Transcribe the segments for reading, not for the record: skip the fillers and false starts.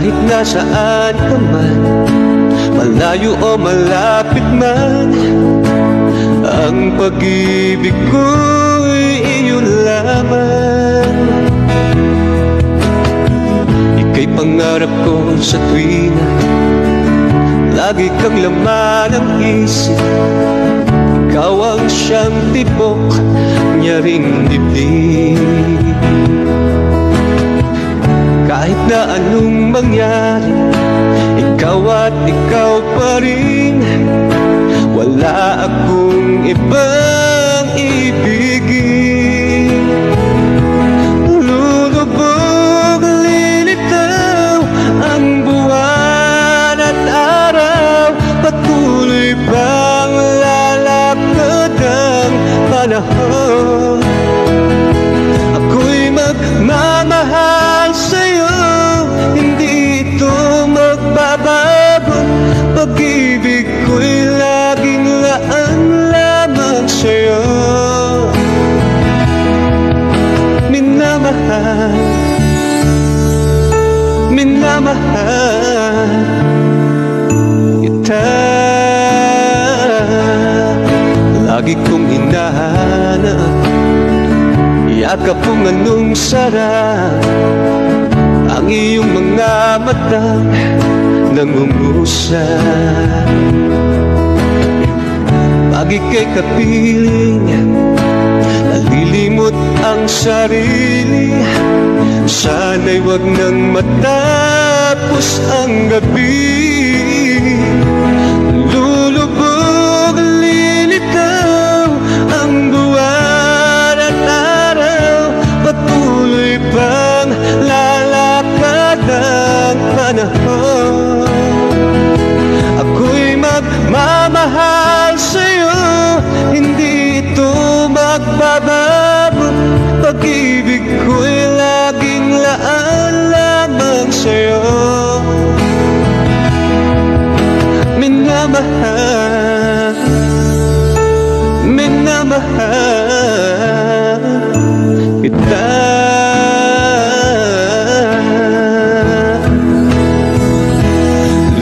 Kahit nasaan ka man, malayo o malapit man, ang pag-ibig ko'y iyo lamang. Ika'y pangarap ko sa tuwina, lagi kang laman ng isip. Ikaw ang siyang tibok, nyaring dibdib. Kahit na anong mangyari, ikaw at ikaw pa rin. Wala akong ibang ibigin. Lulubog, lilitaw ang buwan at araw. Patuloy bang lalakad ang panahon? Ako'y magmamahal sa'yo, hindi ito magbabago. Pag-ibig ko'y laging laan lamang sa'yo. Minamahal, minamahal kita. Lagi kong hinahanap, yakap kong anong sarap, ang iyong mga mata nangungusap. Pag ika'y kapiling, nalilimot ang sarili. Sana'y wag nang matapos ang gabi. Lulubog, lilitaw ang buwan at araw. Patuloy pang lalakad ang panahon. Ako'y magmamahal sa'yo, hindi ito magbabago. Pag-ibig ko'y laging laan lamang sa'yo. Minamahal, minamahal kita.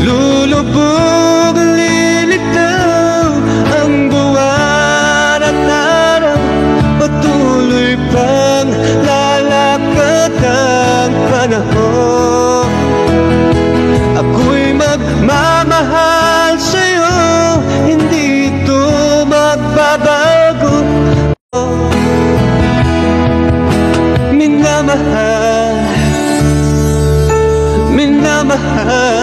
Lulubog, lilitaw ang buwan at araw. Patuloy pang lalakad ang panahon. Ako'y magmamahal sa'yo, hindi ito magbabago. Minamahal, minamahal